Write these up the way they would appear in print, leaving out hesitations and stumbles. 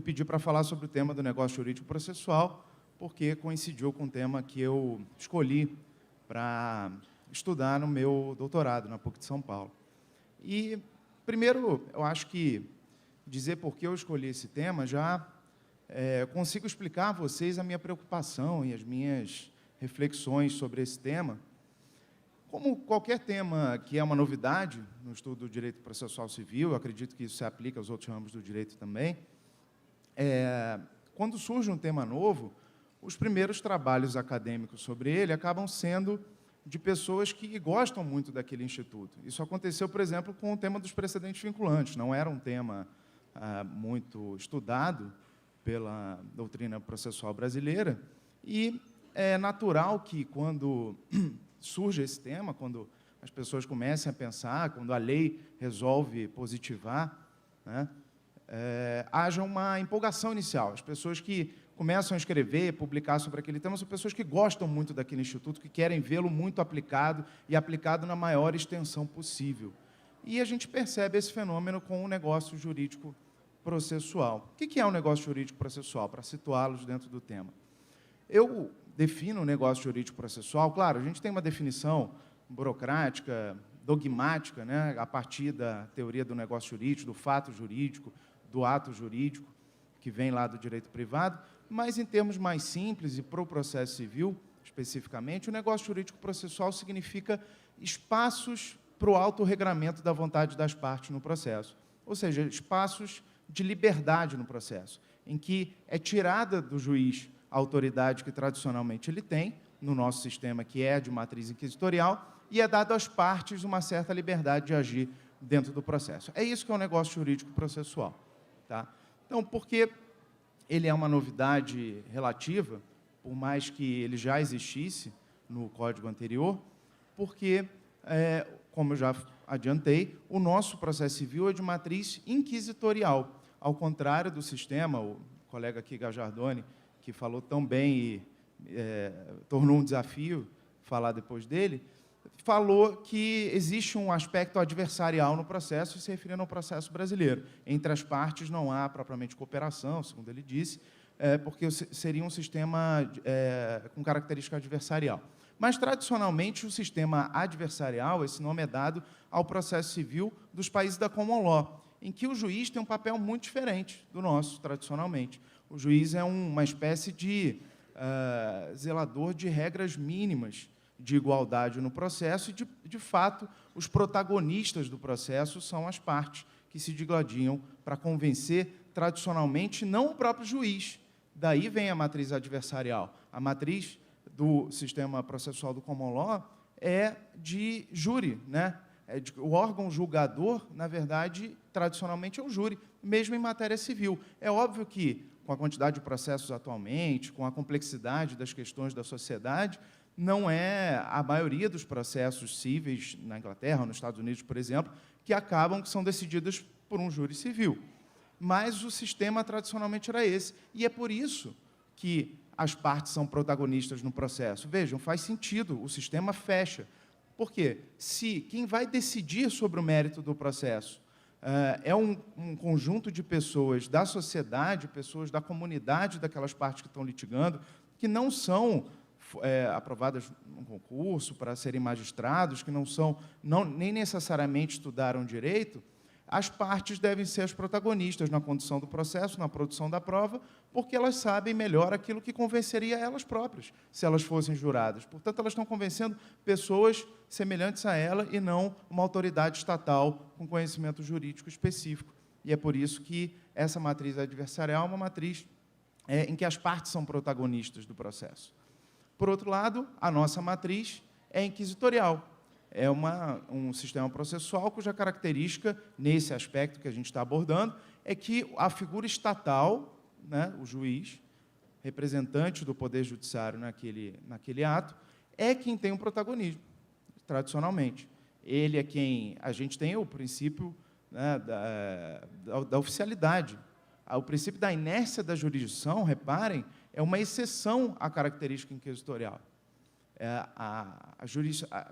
pedi para falar sobre o tema do negócio jurídico processual, porque coincidiu com o tema que eu escolhi para estudar no meu doutorado na PUC de São Paulo. E, primeiro, eu acho que dizer por que eu escolhi esse tema já consigo explicar a vocês a minha preocupação e as minhas reflexões sobre esse tema. Como qualquer tema que é uma novidade no estudo do direito processual civil, eu acredito que isso se aplica aos outros ramos do direito também, quando surge um tema novo, os primeiros trabalhos acadêmicos sobre ele acabam sendo de pessoas que gostam muito daquele instituto. Isso aconteceu, por exemplo, com o tema dos precedentes vinculantes. Não era um tema muito estudado pela doutrina processual brasileira, e é natural que, quando surge esse tema, quando as pessoas comecem a pensar, quando a lei resolve positivar, né, haja uma empolgação inicial. As pessoas que começam a escrever, publicar sobre aquele tema, são pessoas que gostam muito daquele instituto, que querem vê-lo muito aplicado e aplicado na maior extensão possível. E a gente percebe esse fenômeno com o negócio jurídico processual. O que é o negócio jurídico processual, para situá-los dentro do tema? Eu defino o negócio jurídico processual, claro, a gente tem uma definição burocrática, dogmática, né, a partir da teoria do negócio jurídico, do fato jurídico, do ato jurídico, que vem lá do direito privado, mas em termos mais simples e para o processo civil, especificamente, o negócio jurídico processual significa espaços para o autorregramento da vontade das partes no processo, ou seja, espaços de liberdade no processo, em que é tirada do juiz a autoridade que tradicionalmente ele tem, no nosso sistema, que é de matriz inquisitorial, e é dado às partes uma certa liberdade de agir dentro do processo. É isso que é o negócio jurídico processual. Tá? Então, porque ele é uma novidade relativa, por mais que ele já existisse no código anterior, porque, como eu já adiantei, o nosso processo civil é de matriz inquisitorial, ao contrário do sistema, o colega aqui, Gajardoni, que falou tão bem e tornou um desafio falar depois dele, falou que existe um aspecto adversarial no processo, se referindo ao processo brasileiro. Entre as partes não há propriamente cooperação, segundo ele disse, porque seria um sistema com característica adversarial. Mas, tradicionalmente, o sistema adversarial, esse nome é dado ao processo civil dos países da Common Law, em que o juiz tem um papel muito diferente do nosso, tradicionalmente. O juiz é uma espécie de zelador de regras mínimas de igualdade no processo e, de fato, os protagonistas do processo são as partes que se digladiam para convencer, tradicionalmente, não o próprio juiz. Daí vem a matriz adversarial. A matriz do sistema processual do Common Law é de júri, né? O órgão julgador, na verdade, tradicionalmente é o júri, mesmo em matéria civil. É óbvio que, com a quantidade de processos atualmente, com a complexidade das questões da sociedade, não é a maioria dos processos cíveis na Inglaterra ou nos Estados Unidos, por exemplo, que são decididos por um júri civil. Mas o sistema tradicionalmente era esse. E é por isso que as partes são protagonistas no processo. Vejam, faz sentido, o sistema fecha. Por quê? Se quem vai decidir sobre o mérito do processo é um conjunto de pessoas da sociedade, pessoas da comunidade daquelas partes que estão litigando, que não são aprovadas num concurso para serem magistrados, que nem necessariamente estudaram direito, as partes devem ser as protagonistas na condução do processo, na produção da prova, porque elas sabem melhor aquilo que convenceria elas próprias, se elas fossem juradas. Portanto, elas estão convencendo pessoas semelhantes a ela e não uma autoridade estatal com conhecimento jurídico específico. E é por isso que essa matriz adversarial é uma matriz em que as partes são protagonistas do processo. Por outro lado, a nossa matriz é inquisitorial. É um sistema processual cuja característica, nesse aspecto que a gente está abordando, é que a figura estatal, né, o juiz, representante do Poder Judiciário naquele ato, é quem tem o protagonismo, tradicionalmente. Ele é quem... A gente tem o princípio, né, da oficialidade. O princípio da inércia da jurisdição, reparem, é uma exceção à característica inquisitorial. A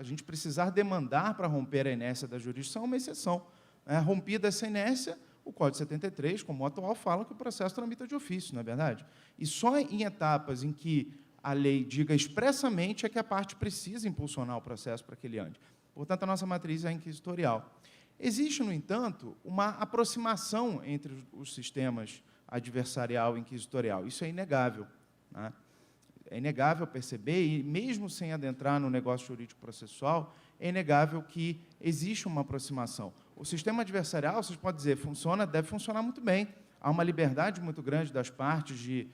gente precisar demandar para romper a inércia da jurisdição é uma exceção. Rompida essa inércia, O Código 73, como o atual, fala que o processo tramita de ofício, não é verdade? E só em etapas em que a lei diga expressamente é que a parte precisa impulsionar o processo para que ele ande. Portanto, a nossa matriz é inquisitorial. Existe, no entanto, uma aproximação entre os sistemas adversarial e inquisitorial. Isso é inegável, né? É inegável perceber, e mesmo sem adentrar no negócio jurídico-processual, é inegável que existe uma aproximação. O sistema adversarial, vocês podem dizer, deve funcionar muito bem. Há uma liberdade muito grande das partes de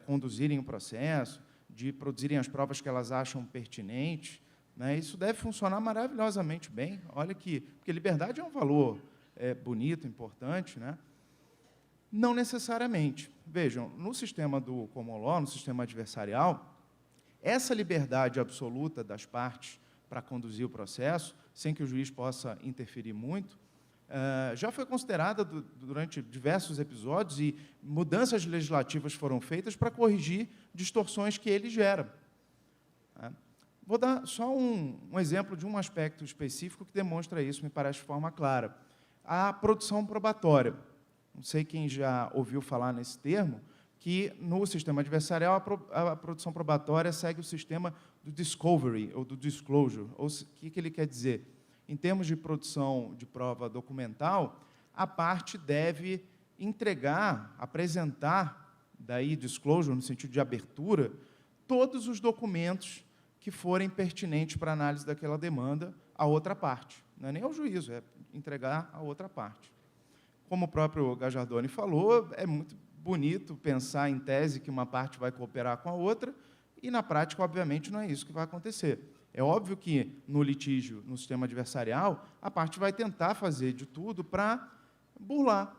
conduzirem o processo, de produzirem as provas que elas acham pertinentes, né? Isso deve funcionar maravilhosamente bem. Olha que, porque liberdade é um valor bonito, importante, né? Não necessariamente. Vejam, no sistema do common law, no sistema adversarial, essa liberdade absoluta das partes para conduzir o processo, sem que o juiz possa interferir muito, já foi considerada durante diversos episódios e mudanças legislativas foram feitas para corrigir distorções que ele gera. Vou dar só um exemplo de um aspecto específico que demonstra isso, me parece de forma clara. A produção probatória. Não sei quem já ouviu falar nesse termo, que no sistema adversarial a produção probatória segue o sistema do discovery, ou do disclosure. O que ele quer dizer? Em termos de produção de prova documental, a parte deve entregar, apresentar, daí disclosure, no sentido de abertura, todos os documentos que forem pertinentes para a análise daquela demanda à outra parte. Não é nem ao juízo, é entregar à outra parte. Como o próprio Gajardoni falou, é muito bonito pensar em tese que uma parte vai cooperar com a outra, e na prática, obviamente, não é isso que vai acontecer. É óbvio que no litígio, no sistema adversarial, a parte vai tentar fazer de tudo para burlar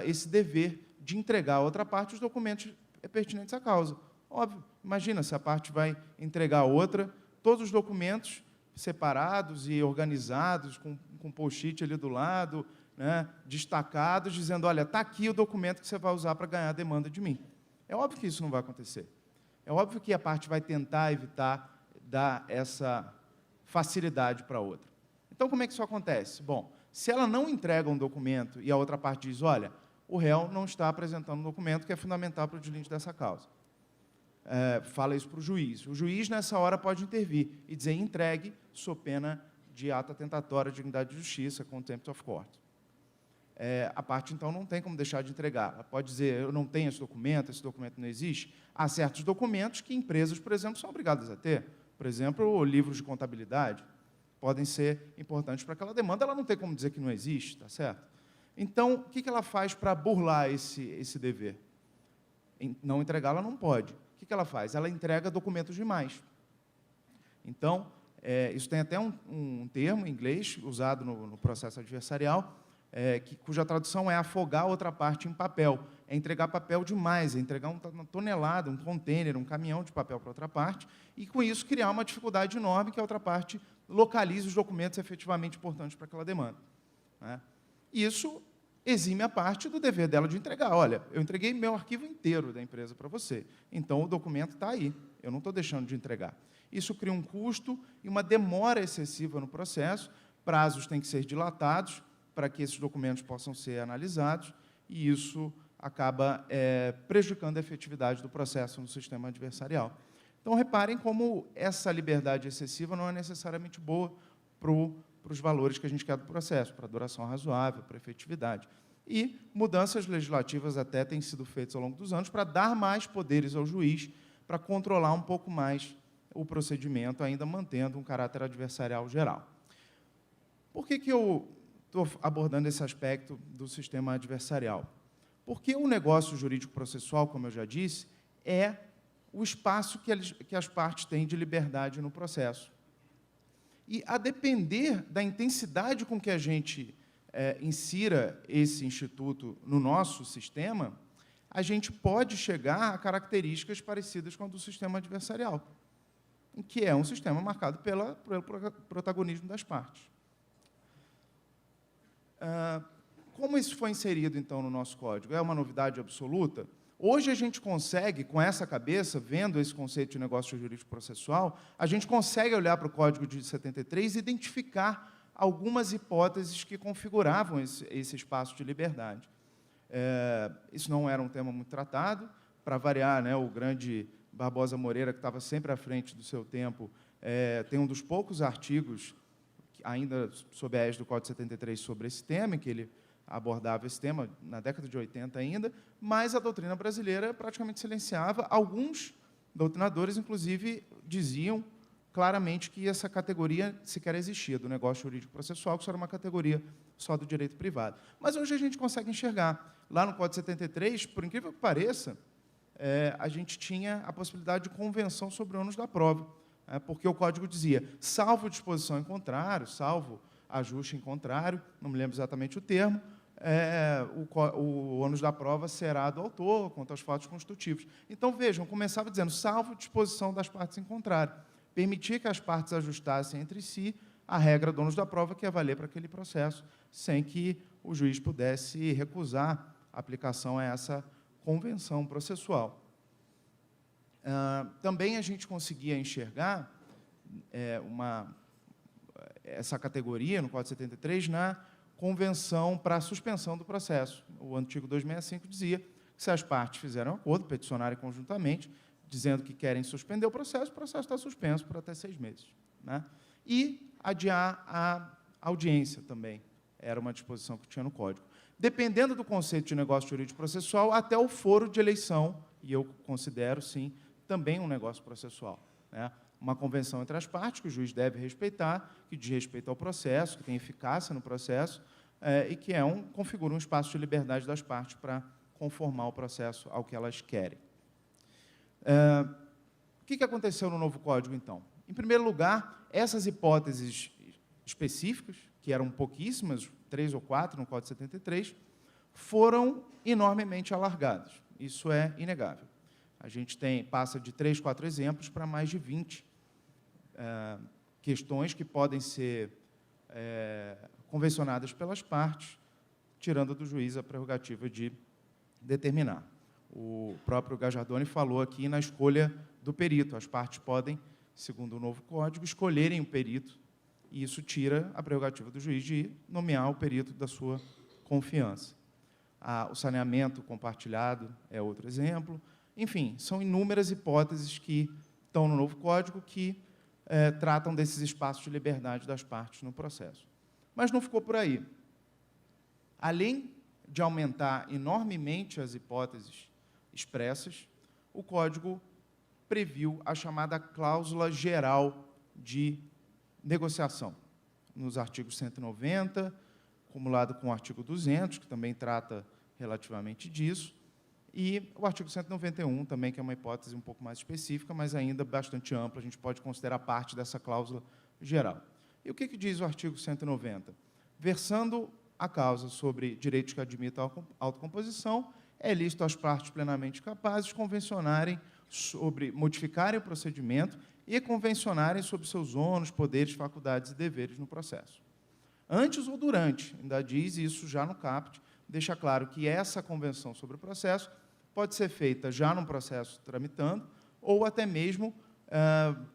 esse dever de entregar à outra parte os documentos pertinentes à causa. Óbvio, imagina se a parte vai entregar à outra todos os documentos separados e organizados, com post-it ali do lado, né, destacados, dizendo, olha, está aqui o documento que você vai usar para ganhar a demanda de mim. É óbvio que isso não vai acontecer. É óbvio que a parte vai tentar evitar dar essa facilidade para a outra. Então, como é que isso acontece? Bom, se ela não entrega um documento e a outra parte diz, olha, o réu não está apresentando um documento que é fundamental para o deslinde dessa causa. Fala isso para o juiz. O juiz, nessa hora, pode intervir e dizer, entregue, sob pena de ato atentatório à dignidade de justiça, contempt of court. A parte, então, não tem como deixar de entregar. Ela pode dizer, eu não tenho esse documento não existe. Há certos documentos que empresas, por exemplo, são obrigadas a ter. Por exemplo, livros de contabilidade podem ser importantes para aquela demanda, ela não tem como dizer que não existe, tá certo? Então, o que ela faz para burlar esse dever? Não entregar, ela não pode. O que ela faz? Ela entrega documentos demais. Então, isso tem até um termo em inglês, usado no processo adversarial, cuja tradução é afogar a outra parte em papel. É entregar papel demais, é entregar uma tonelada, um container, um caminhão de papel para outra parte, e, com isso, criar uma dificuldade enorme que a outra parte localize os documentos efetivamente importantes para aquela demanda, né? Isso exime a parte do dever dela de entregar. Olha, eu entreguei meu arquivo inteiro da empresa para você, então o documento está aí, eu não estou deixando de entregar. Isso cria um custo e uma demora excessiva no processo, prazos têm que ser dilatados para que esses documentos possam ser analisados, e isso acaba prejudicando a efetividade do processo no sistema adversarial. Então, reparem como essa liberdade excessiva não é necessariamente boa para os valores que a gente quer do processo, para a duração razoável, para a efetividade. E mudanças legislativas até têm sido feitas ao longo dos anos para dar mais poderes ao juiz, para controlar um pouco mais o procedimento, ainda mantendo um caráter adversarial geral. Por que eu estou abordando esse aspecto do sistema adversarial? Porque o negócio jurídico-processual, como eu já disse, é o espaço que as partes têm de liberdade no processo. E, a depender da intensidade com que a gente insira esse instituto no nosso sistema, a gente pode chegar a características parecidas com a do sistema adversarial, que é um sistema marcado pelo protagonismo das partes. Como isso foi inserido, então, no nosso código? É uma novidade absoluta? Hoje a gente consegue, com essa cabeça, vendo esse conceito de negócio jurídico processual, a gente consegue olhar para o Código de 73 e identificar algumas hipóteses que configuravam esse espaço de liberdade. Isso não era um tema muito tratado. Para variar, né, o grande Barbosa Moreira, que estava sempre à frente do seu tempo, tem um dos poucos artigos, ainda sob a égide do Código 73, sobre esse tema, em que ele abordava esse tema, na década de 80 ainda, mas a doutrina brasileira praticamente silenciava. Alguns doutrinadores, inclusive, diziam claramente que essa categoria sequer existia, do negócio jurídico processual, que isso era uma categoria só do direito privado. Mas hoje a gente consegue enxergar. Lá no Código 73, por incrível que pareça, a gente tinha a possibilidade de convenção sobre o ônus da prova, porque o Código dizia, salvo disposição em contrário, salvo ajuste em contrário, não me lembro exatamente o termo, o ônus da prova será do autor, quanto aos fatos constitutivos. Então, vejam, começava dizendo, salvo disposição das partes em contrário, permitir que as partes ajustassem entre si a regra do ônus da prova que ia valer para aquele processo, sem que o juiz pudesse recusar a aplicação a essa convenção processual. Também a gente conseguia enxergar essa categoria, no Código 73, na convenção para a suspensão do processo. O antigo 265 dizia que, se as partes fizeram um acordo, peticionarem conjuntamente, dizendo que querem suspender o processo está suspenso por até 6 meses. Né? E adiar a audiência também, era uma disposição que tinha no Código. Dependendo do conceito de negócio jurídico processual, até o foro de eleição, e eu considero, sim, também um negócio processual. Né? Uma convenção entre as partes, que o juiz deve respeitar, que diz respeito ao processo, que tem eficácia no processo, e que configura um espaço de liberdade das partes para conformar o processo ao que elas querem. O que aconteceu no novo Código, então? Em primeiro lugar, essas hipóteses específicas, que eram pouquíssimas, 3 ou 4 no Código 73, foram enormemente alargadas. Isso é inegável. A gente passa de 3, 4 exemplos para mais de 20 questões que podem ser convencionadas pelas partes, tirando do juiz a prerrogativa de determinar. O próprio Gajardoni falou aqui na escolha do perito. As partes podem, segundo o novo Código, escolherem o perito, e isso tira a prerrogativa do juiz de nomear o perito da sua confiança. O saneamento compartilhado é outro exemplo. Enfim, são inúmeras hipóteses que estão no novo Código que tratam desses espaços de liberdade das partes no processo. Mas não ficou por aí. Além de aumentar enormemente as hipóteses expressas, o Código previu a chamada cláusula geral de negociação, nos artigos 190, acumulado com o artigo 200, que também trata relativamente disso, e o artigo 191 também, que é uma hipótese um pouco mais específica, mas ainda bastante ampla, a gente pode considerar parte dessa cláusula geral. E o que diz o artigo 190? Versando a causa sobre direitos que admitam autocomposição, é lícito às partes plenamente capazes convencionarem sobre modificarem o procedimento e convencionarem sobre seus ônus, poderes, faculdades e deveres no processo. Antes ou durante, ainda diz isso já no caput, deixa claro que essa convenção sobre o processo pode ser feita já num processo tramitando ou até mesmo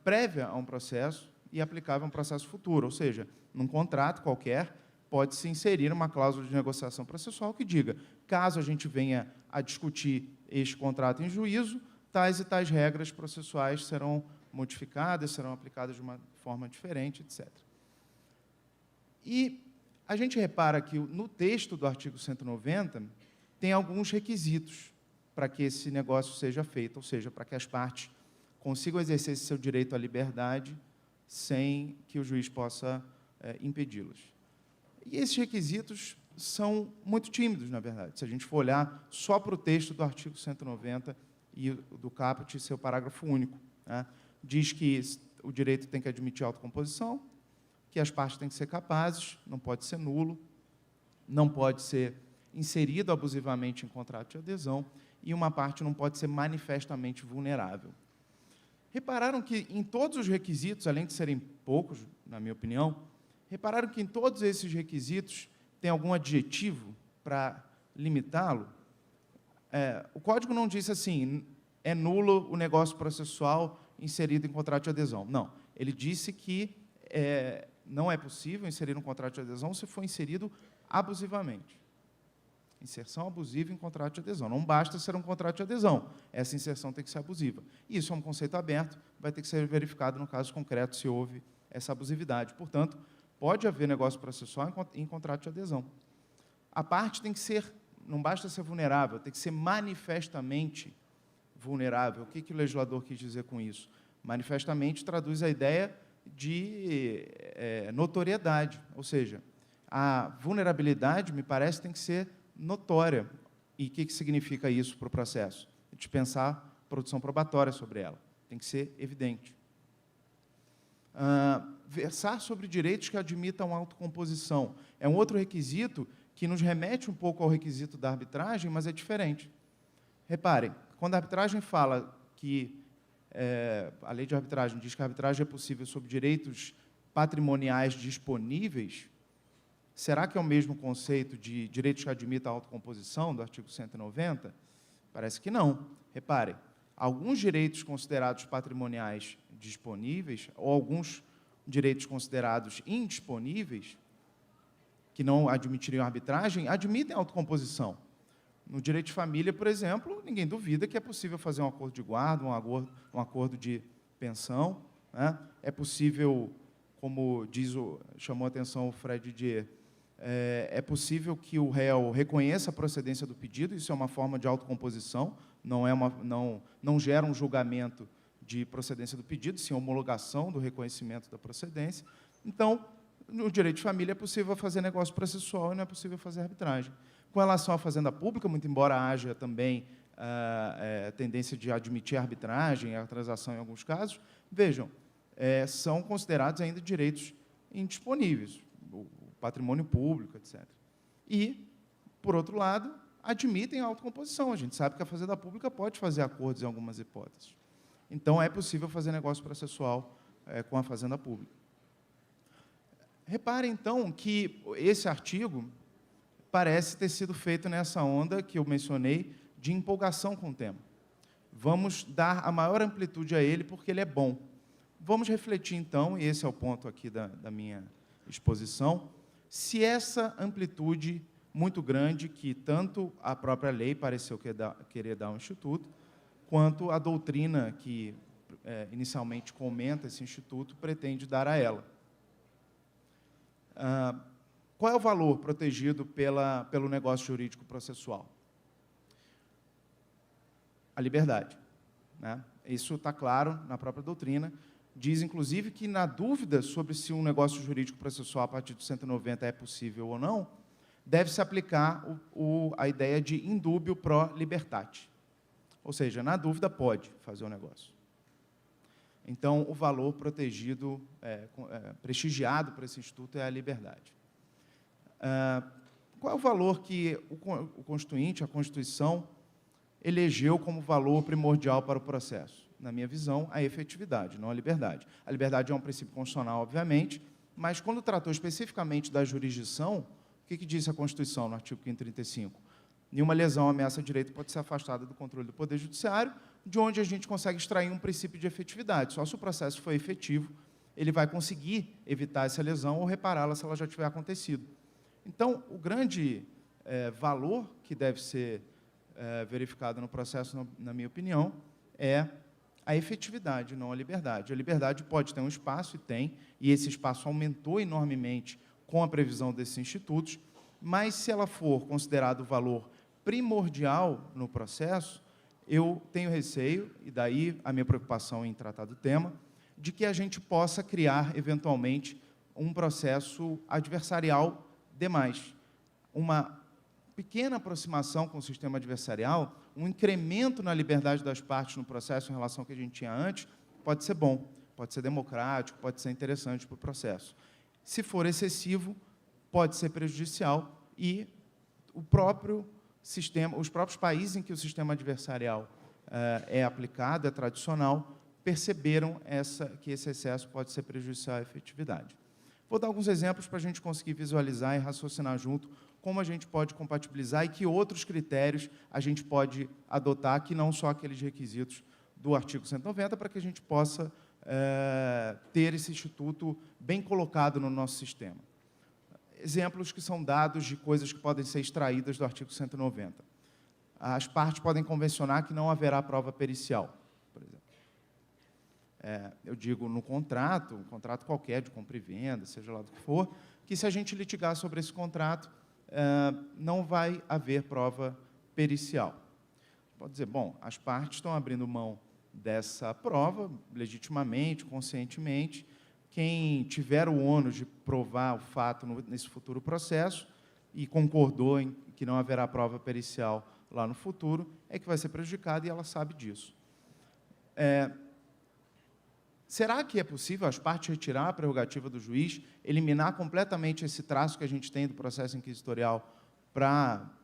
prévia a um processo e aplicável a um processo futuro, ou seja, num contrato qualquer, pode-se inserir uma cláusula de negociação processual que diga, caso a gente venha a discutir este contrato em juízo, tais e tais regras processuais serão modificadas, serão aplicadas de uma forma diferente, etc. E a gente repara que no texto do artigo 190 tem alguns requisitos para que esse negócio seja feito, ou seja, para que as partes consigam exercer esse seu direito à liberdade sem que o juiz possa impedi-los. E esses requisitos são muito tímidos, na verdade, se a gente for olhar só para o texto do artigo 190 e do caput, seu parágrafo único. Né? Diz que o direito tem que admitir autocomposição, que as partes têm que ser capazes, não pode ser nulo, não pode ser inserido abusivamente em contrato de adesão e uma parte não pode ser manifestamente vulnerável. Repararam que em todos os requisitos, além de serem poucos, na minha opinião, repararam que em todos esses requisitos tem algum adjetivo para limitá-lo? O Código não disse assim, é nulo o negócio processual inserido em contrato de adesão. Não, ele disse que não é possível inserir um contrato de adesão se for inserido abusivamente. Inserção abusiva em contrato de adesão. Não basta ser um contrato de adesão, essa inserção tem que ser abusiva. E isso é um conceito aberto, vai ter que ser verificado no caso concreto se houve essa abusividade. Portanto, pode haver negócio processual em contrato de adesão. A parte tem que ser, não basta ser vulnerável, tem que ser manifestamente vulnerável. O que o legislador quis dizer com isso? Manifestamente traduz a ideia de notoriedade, ou seja, a vulnerabilidade, me parece, tem que ser notória. E o que significa isso para o processo? Dispensar produção probatória sobre ela. Tem que ser evidente. Versar sobre direitos que admitam autocomposição. É um outro requisito que nos remete um pouco ao requisito da arbitragem, mas é diferente. Reparem, quando a arbitragem fala que a lei de arbitragem diz que a arbitragem é possível sobre direitos patrimoniais disponíveis, será que é o mesmo conceito de direitos que admitam a autocomposição, do artigo 190? Parece que não. Reparem, alguns direitos considerados patrimoniais disponíveis, ou alguns direitos considerados indisponíveis, que não admitiriam arbitragem, admitem a autocomposição. No direito de família, por exemplo, ninguém duvida que é possível fazer um acordo de guarda, um acordo de pensão, né? É possível, como chamou a atenção o Fred Didier, é possível que o réu reconheça a procedência do pedido, isso é uma forma de autocomposição, não gera um julgamento de procedência do pedido, sim homologação do reconhecimento da procedência. Então, no direito de família é possível fazer negócio processual e não é possível fazer arbitragem. Com relação à fazenda pública, muito embora haja também a tendência de admitir a arbitragem, a transação em alguns casos, vejam, são considerados ainda direitos indisponíveis, o patrimônio público, etc. E, por outro lado, admitem a autocomposição. A gente sabe que a fazenda pública pode fazer acordos em algumas hipóteses. Então, é possível fazer negócio processual com a fazenda pública. Reparem, então, que esse artigo parece ter sido feito nessa onda que eu mencionei de empolgação com o tema. Vamos dar a maior amplitude a ele porque ele é bom. Vamos refletir, então, e esse é o ponto aqui da minha exposição, se essa amplitude muito grande que tanto a própria lei pareceu querer dar ao Instituto, quanto a doutrina que inicialmente comenta esse Instituto pretende dar a ela. Qual é o valor protegido pelo negócio jurídico processual? A liberdade, né? Isso está claro na própria doutrina. Diz, inclusive, que, na dúvida sobre se um negócio jurídico processual a partir do 190 é possível ou não, deve-se aplicar a ideia de indúbio pro libertate. Ou seja, na dúvida, pode fazer o negócio. Então, o valor protegido, prestigiado por esse Instituto é a liberdade. Qual é o valor que o Constituinte, a Constituição, elegeu como valor primordial para o processo? Na minha visão, a efetividade, não a liberdade. A liberdade é um princípio constitucional, obviamente, mas quando tratou especificamente da jurisdição, o que disse a Constituição no artigo 535? Nenhuma lesão ou ameaça de direito pode ser afastada do controle do Poder Judiciário, de onde a gente consegue extrair um princípio de efetividade. Só se o processo for efetivo, ele vai conseguir evitar essa lesão ou repará-la se ela já tiver acontecido. Então, o grande valor que deve ser verificado no processo, na minha opinião, é a efetividade, não a liberdade. A liberdade pode ter um espaço, e tem, e esse espaço aumentou enormemente com a previsão desses institutos, mas se ela for considerado o valor primordial no processo, eu tenho receio, e daí a minha preocupação em tratar do tema, de que a gente possa criar, eventualmente, um processo adversarial demais. Uma pequena aproximação com o sistema adversarial, um incremento na liberdade das partes no processo em relação ao que a gente tinha antes, pode ser bom, pode ser democrático, pode ser interessante para o processo. Se for excessivo, pode ser prejudicial e o próprio sistema, os próprios países em que o sistema adversarial é aplicado, é tradicional, perceberam que esse excesso pode ser prejudicial à efetividade. Vou dar alguns exemplos para a gente conseguir visualizar e raciocinar junto como a gente pode compatibilizar e que outros critérios a gente pode adotar, que não só aqueles requisitos do artigo 190, para que a gente possa ter esse instituto bem colocado no nosso sistema. Exemplos que são dados de coisas que podem ser extraídas do artigo 190. As partes podem convencionar que não haverá prova pericial, por exemplo. Eu digo no contrato, um contrato qualquer de compra e venda, seja lá do que for, que se a gente litigar sobre esse contrato, não vai haver prova pericial. Pode dizer, bom, as partes estão abrindo mão dessa prova, legitimamente, conscientemente. Quem tiver o ônus de provar o fato nesse futuro processo e concordou em que não haverá prova pericial lá no futuro, é que vai ser prejudicado e ela sabe disso. Será que é possível as partes retirar a prerrogativa do juiz, eliminar completamente esse traço que a gente tem do processo inquisitorial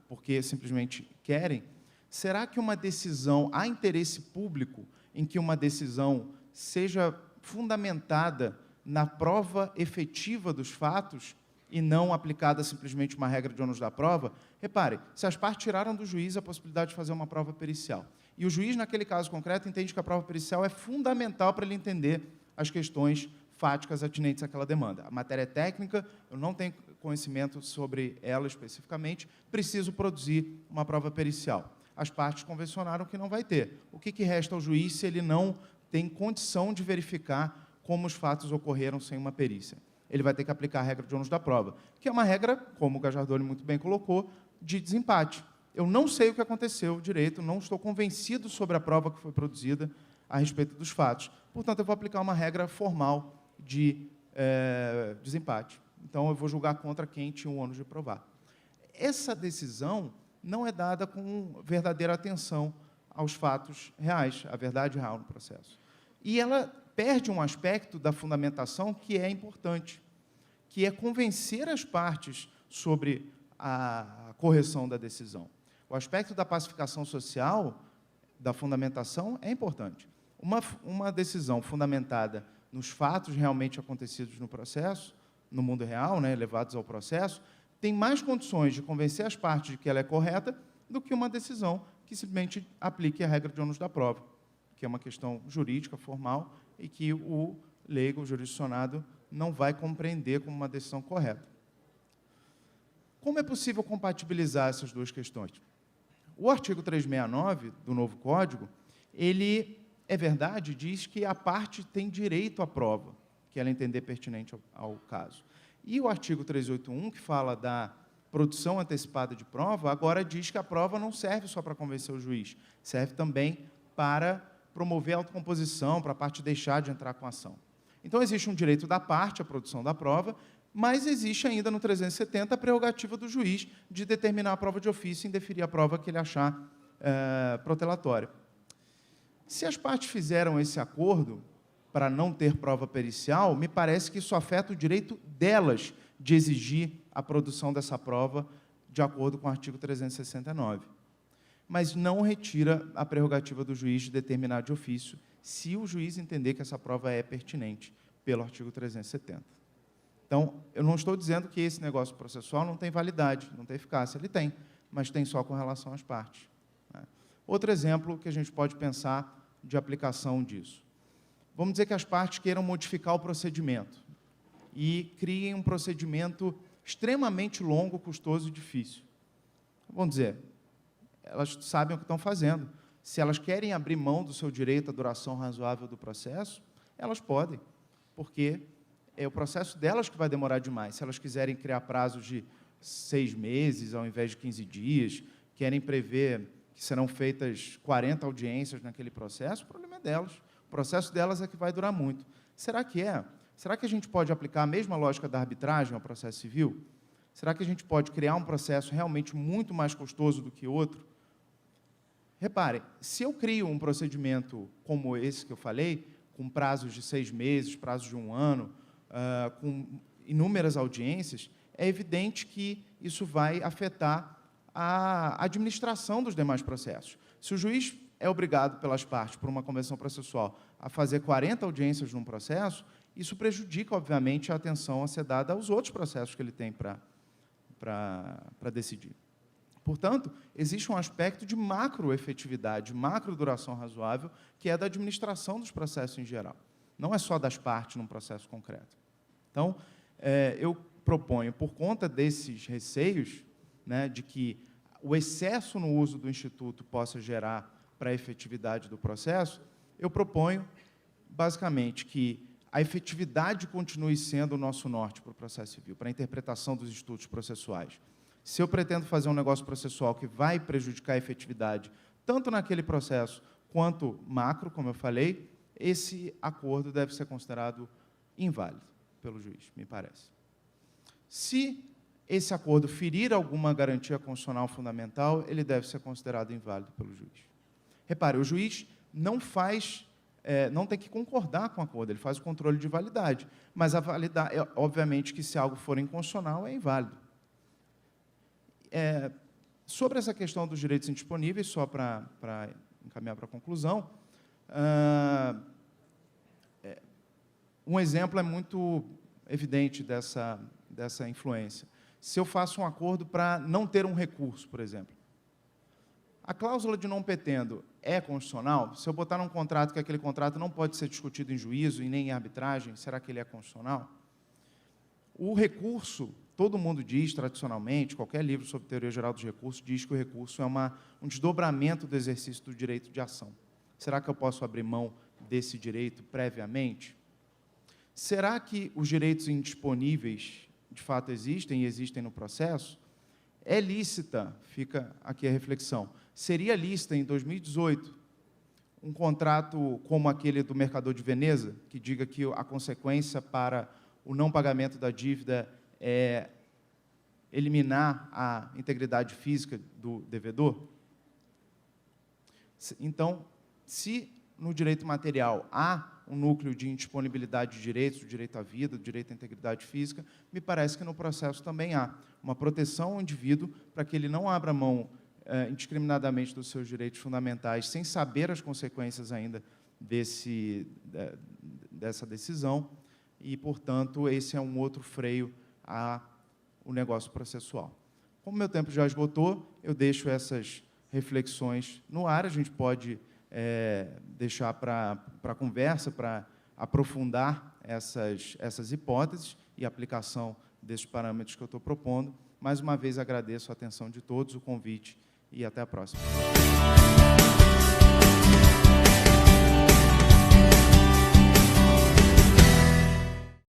porque simplesmente querem? Será que uma decisão, há interesse público em que uma decisão seja fundamentada na prova efetiva dos fatos e não aplicada simplesmente uma regra de ônus da prova? Repare, se as partes tiraram do juiz a possibilidade de fazer uma prova pericial, e o juiz, naquele caso concreto, entende que a prova pericial é fundamental para ele entender as questões fáticas atinentes àquela demanda. A matéria é técnica, eu não tenho conhecimento sobre ela especificamente, preciso produzir uma prova pericial. As partes convencionaram que não vai ter. O que resta ao juiz se ele não tem condição de verificar como os fatos ocorreram sem uma perícia? Ele vai ter que aplicar a regra de ônus da prova, que é uma regra, como o Gajardoni muito bem colocou, de desempate. Eu não sei o que aconteceu direito, não estou convencido sobre a prova que foi produzida a respeito dos fatos. Portanto, eu vou aplicar uma regra formal de desempate. Então, eu vou julgar contra quem tinha o ônus de provar. Essa decisão não é dada com verdadeira atenção aos fatos reais, à verdade real no processo. E ela perde um aspecto da fundamentação que é importante, que é convencer as partes sobre a correção da decisão. O aspecto da pacificação social, da fundamentação, é importante. Uma decisão fundamentada nos fatos realmente acontecidos no processo, no mundo real, levados ao processo, tem mais condições de convencer as partes de que ela é correta do que uma decisão que simplesmente aplique a regra de ônus da prova, que é uma questão jurídica, formal, e que o leigo, o jurisdicionado, não vai compreender como uma decisão correta. Como é possível compatibilizar essas duas questões? O artigo 369 do novo Código, ele, é verdade, diz que a parte tem direito à prova, que ela entender pertinente ao caso. E o artigo 381, que fala da produção antecipada de prova, agora diz que a prova não serve só para convencer o juiz, serve também para promover a autocomposição, para a parte deixar de entrar com a ação. Então, existe um direito da parte à produção da prova, mas existe ainda no 370 a prerrogativa do juiz de determinar a prova de ofício e indeferir a prova que ele achar protelatória. Se as partes fizeram esse acordo para não ter prova pericial, me parece que isso afeta o direito delas de exigir a produção dessa prova de acordo com o artigo 369. Mas não retira a prerrogativa do juiz de determinar de ofício, se o juiz entender que essa prova é pertinente pelo artigo 370. Então, eu não estou dizendo que esse negócio processual não tem validade, não tem eficácia. Ele tem, mas tem só com relação às partes. Outro exemplo que a gente pode pensar de aplicação disso. Vamos dizer que as partes queiram modificar o procedimento e criem um procedimento extremamente longo, custoso e difícil. Vamos dizer, elas sabem o que estão fazendo. Se elas querem abrir mão do seu direito à duração razoável do processo, elas podem, porque é o processo delas que vai demorar demais. Se elas quiserem criar prazos de 6 meses ao invés de 15 dias, querem prever que serão feitas 40 audiências naquele processo, o problema é delas. O processo delas é que vai durar muito. Será que é? Será que a gente pode aplicar a mesma lógica da arbitragem ao processo civil? Será que a gente pode criar um processo realmente muito mais custoso do que outro? Repare, se eu crio um procedimento como esse que eu falei, com prazos de 6 meses, prazos de 1 ano, com inúmeras audiências, é evidente que isso vai afetar a administração dos demais processos. Se o juiz é obrigado pelas partes, por uma convenção processual, a fazer 40 audiências num processo, isso prejudica, obviamente, a atenção a ser dada aos outros processos que ele tem para decidir. Portanto, existe um aspecto de macroefetividade, macro duração razoável, que é da administração dos processos em geral. não é só das partes num processo concreto. Então, eu proponho, por conta desses receios, né, de que o excesso no uso do Instituto possa gerar para a efetividade do processo, eu proponho, basicamente, que a efetividade continue sendo o nosso norte para o processo civil, para a interpretação dos institutos processuais. Se eu pretendo fazer um negócio processual que vai prejudicar a efetividade, tanto naquele processo quanto macro, como eu falei, esse acordo deve ser considerado inválido pelo juiz, me parece. Se esse acordo ferir alguma garantia constitucional fundamental, ele deve ser considerado inválido pelo juiz. Repare, o juiz não tem que concordar com o acordo, ele faz o controle de validade, mas a validade, obviamente que se algo for inconstitucional, é inválido. Sobre essa questão dos direitos indisponíveis, só para encaminhar para a conclusão, um exemplo é muito evidente dessa influência. Se eu faço um acordo para não ter um recurso, por exemplo, a cláusula de não petendo é constitucional? Se eu botar num contrato que aquele contrato não pode ser discutido em juízo e nem em arbitragem, será que ele é constitucional? O recurso, todo mundo diz, tradicionalmente, qualquer livro sobre teoria geral dos recursos diz que o recurso é um desdobramento do exercício do direito de ação. Será que eu posso abrir mão desse direito previamente? Será que os direitos indisponíveis, de fato, existem e existem no processo? É lícita, fica aqui a reflexão, seria lícita, em 2018, um contrato como aquele do Mercador de Veneza, que diga que a consequência para o não pagamento da dívida é eliminar a integridade física do devedor? Então, se no direito material há um núcleo de indisponibilidade de direitos, do direito à vida, do direito à integridade física, me parece que no processo também há uma proteção ao indivíduo para que ele não abra mão indiscriminadamente dos seus direitos fundamentais, sem saber as consequências ainda dessa decisão, e, portanto, esse é um outro freio ao negócio processual. Como meu tempo já esgotou, eu deixo essas reflexões no ar, a gente pode deixar para a conversa, para aprofundar essas hipóteses e aplicação desses parâmetros que eu estou propondo. Mais uma vez, agradeço a atenção de todos, o convite, e até a próxima.